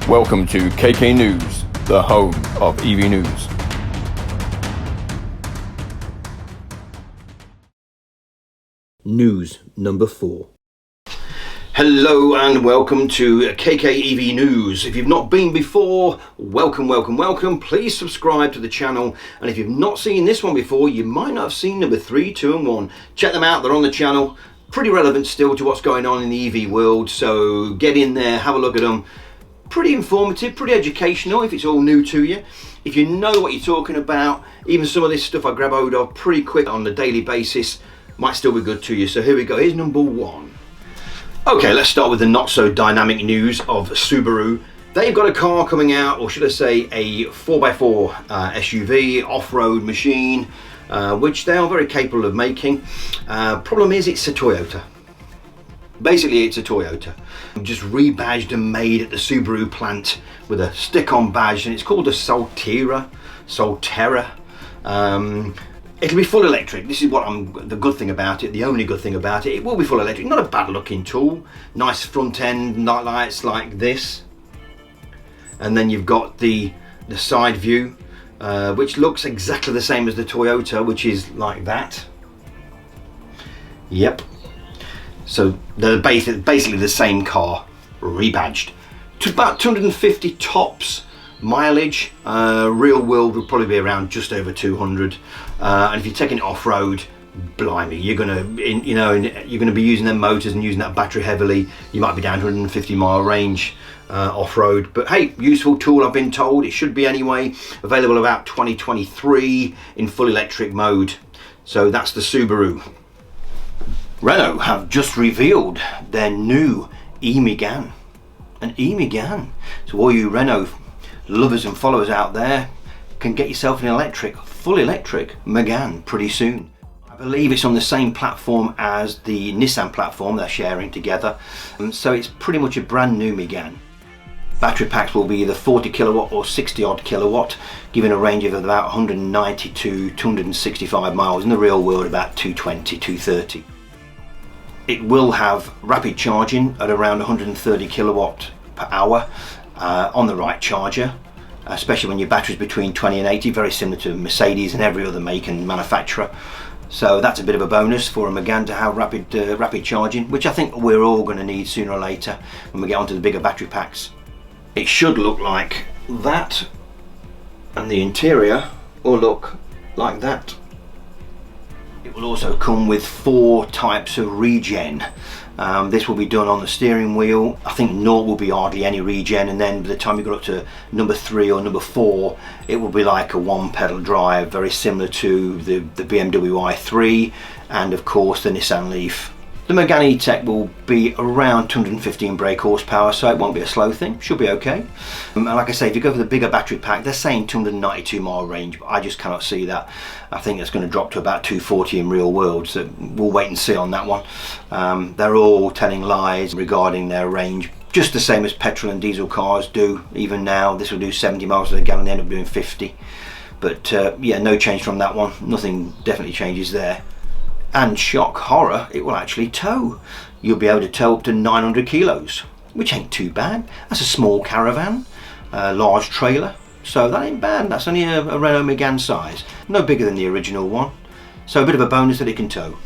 Welcome to KK News, the home of EV news. News number 4. Hello and welcome to KK EV News. If you've not been before, welcome. Please subscribe to the channel. And if you've not seen this one before, you might not have seen number 3, 2 and 1. Check them out, they're on the channel. Pretty relevant still to what's going on in the EV world. So get in there, have a look at them. Pretty informative, pretty educational if it's all new to you. If you know what you're talking about, even some of this stuff I grab hold of pretty quick on a daily basis might still be good to you. So here we go, here's number 1. Okay, let's start with the not so dynamic news of Subaru. They've got a car coming out, or should I say a 4x4 SUV off-road machine, which they are very capable of making. Problem is it's a Toyota. Basically it's a Toyota. Just rebadged and made at the Subaru plant with a stick-on badge, and it's called a Solterra. It'll be full electric. This is what the good thing about it, the only good thing about it. It will be full electric, not a bad looking tool. Nice front end, night lights like this. And then you've got the side view, which looks exactly the same as the Toyota, which is like that. Yep. So they're basically the same car, rebadged. To about 250 tops mileage. Real world will probably be around just over 200. And if you're taking it off-road, blimey, you're gonna be using them motors and using that battery heavily. You might be down to 150 mile range off-road. But hey, useful tool, I've been told. It should be anyway. Available about 2023 in full electric mode. So that's the Subaru. Renault have just revealed their new MEGANE. An MEGANE. So all you Renault lovers and followers out there can get yourself an full electric MEGANE pretty soon. I believe it's on the same platform as the Nissan platform they're sharing together. So it's pretty much a brand new MEGANE. Battery packs will be either 40 kilowatt or 60 odd kilowatt, giving a range of about 190 to 265 miles. In the real world about 220, 230. It will have rapid charging at around 130 kilowatt per hour on the right charger, especially when your battery's between 20 and 80, very similar to Mercedes and every other make and manufacturer. So that's a bit of a bonus for a MEGANE to have rapid charging, which I think we're all going to need sooner or later when we get onto the bigger battery packs. It should look like that, and the interior will look like that. It will also come with 4 types of regen. This will be done on the steering wheel. I think 0 will be hardly any regen, and then by the time you go up to number 3 or number 4, it will be like a 1-pedal drive, very similar to the BMW i3 and of course the Nissan Leaf. The MEGANE E-Tech will be around 215 brake horsepower, so it won't be a slow thing, should be okay. And like I say, if you go for the bigger battery pack, they're saying 292 mile range, but I just cannot see that. I think it's going to drop to about 240 in real world, so we'll wait and see on that one. They're all telling lies regarding their range, just the same as petrol and diesel cars do. Even now, this will do 70 miles to the gallon, they end up doing 50. But yeah, no change from that one, nothing definitely changes there. And shock horror, it will actually tow. You'll be able to tow up to 900 kilos, which ain't too bad. That's a small caravan, large trailer, so that ain't bad. That's only a Renault MEGANE size, no bigger than the original one. So a bit of a bonus that it can tow.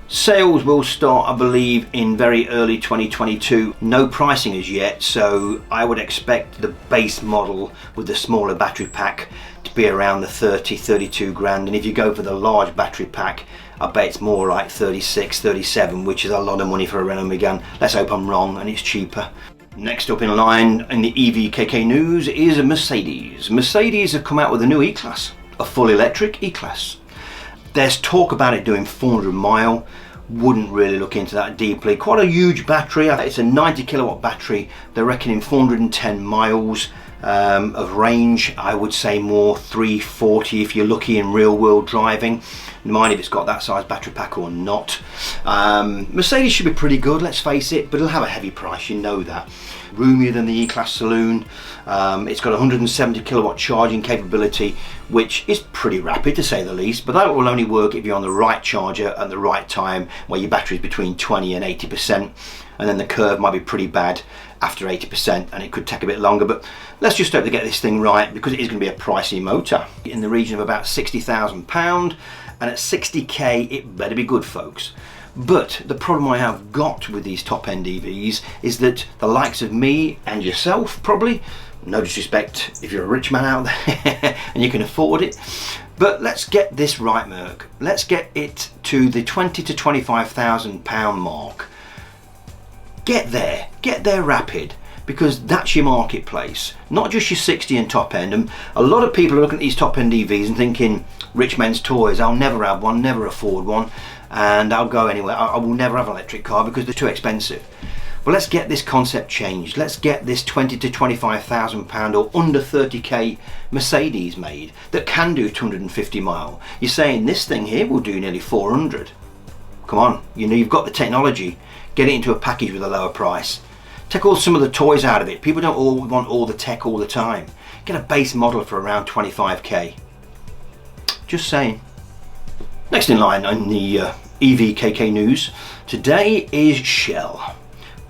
Sales will start, I believe, in very early 2022. No pricing as yet, so I would expect the base model with the smaller battery pack to be around the 32 grand. And if you go for the large battery pack, I bet it's more like 36, 37, which is a lot of money for a Renault MEGANE. Let's hope I'm wrong and it's cheaper. Next up in line in the EV KK news is Mercedes. Mercedes have come out with a new E-Class, a full electric E-Class. There's talk about it doing 400 mile. Wouldn't really look into that deeply. Quite a huge battery. It's a 90 kilowatt battery. They're reckoning 410 miles of range. I would say more 340 if you're lucky in real world driving. Mind if it's got that size battery pack or not. Mercedes should be pretty good, let's face it, but it'll have a heavy price, you know that. Roomier than the E-Class saloon. It's got 170 kilowatt charging capability, which is pretty rapid to say the least, but that will only work if you're on the right charger at the right time, where your battery is between 20 and 80%, and then the curve might be pretty bad. after 80%, and it could take a bit longer, but let's just hope to get this thing right, because it is going to be a pricey motor in the region of about £60,000, and at 60k it better be good, folks. But the problem I have got with these top end EVs is that the likes of me and yourself, probably, no disrespect if you're a rich man out there and you can afford it, but let's get this right, Merc. Let's get it to the £20,000 to £25,000 mark. Get there rapid, because that's your marketplace, not just your 60 and top end. And a lot of people are looking at these top end EVs and thinking, rich men's toys, I'll never have one, never afford one, and I'll go anywhere. I will never have an electric car because they're too expensive. Well, let's get this concept changed. Let's get this £20,000 to £25,000 or under 30k Mercedes made that can do 250 mile. You're saying this thing here will do nearly 400. Come on, you know, you've got the technology. Get it into a package with a lower price. Take some of the toys out of it. People don't all want all the tech all the time. Get a base model for around 25k. Just saying. Next in line on the EVKK news today is Shell.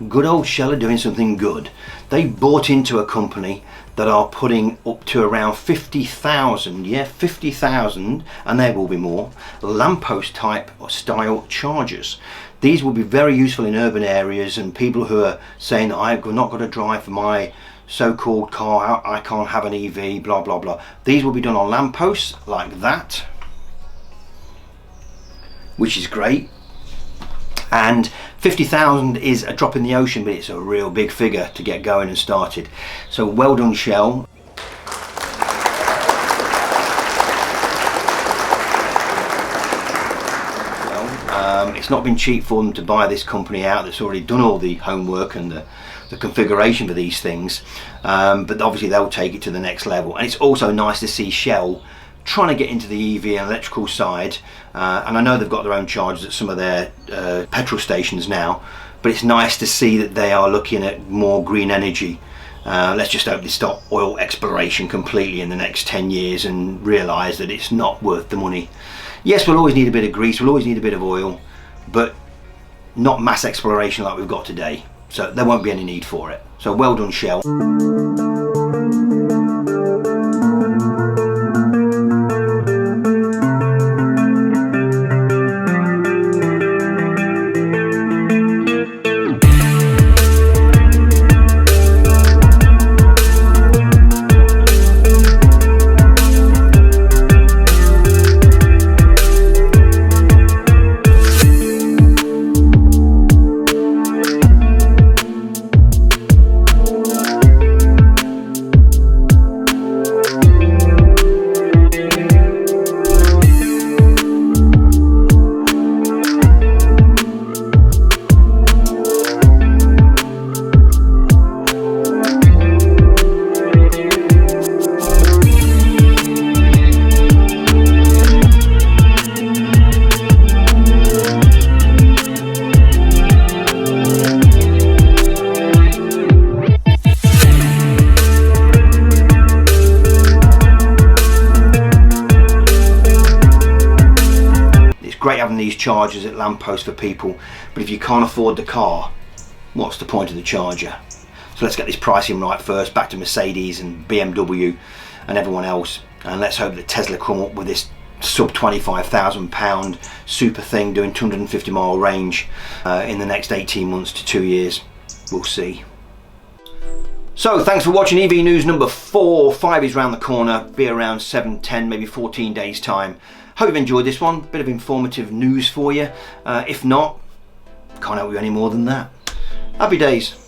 Good old Shell are doing something good. They bought into a company that are putting up to around 50,000, yeah, 50,000, and there will be more, lamppost type or style chargers. These will be very useful in urban areas, and people who are saying that I've not got to drive for my so-called car, I can't have an EV, blah blah blah. These will be done on lampposts like that, which is great. And 50,000 is a drop in the ocean, but it's a real big figure to get going and started. So well done, Shell. It's not been cheap for them to buy this company out that's already done all the homework and the configuration for these things, but obviously they'll take it to the next level. And it's also nice to see Shell trying to get into the EV and electrical side, and I know they've got their own chargers at some of their petrol stations now, but it's nice to see that they are looking at more green energy. Let's just hope they stop oil exploration completely in the next 10 years and realise that it's not worth the money. Yes, we'll always need a bit of grease, we'll always need a bit of oil, but not mass exploration like we've got today, so there won't be any need for it. So well done, Shell. Great having these chargers at lampposts for people, but if you can't afford the car, what's the point of the charger? So let's get this pricing right first, back to Mercedes and BMW and everyone else, and let's hope that Tesla come up with this sub £25,000 super thing doing 250 mile range in the next 18 months to 2 years. We'll see. So thanks for watching EV News number 4. 5 is around the corner, be around 7, 10, maybe 14 days time. Hope you've enjoyed this one, bit of informative news for you. If not, can't help you any more than that. Happy days.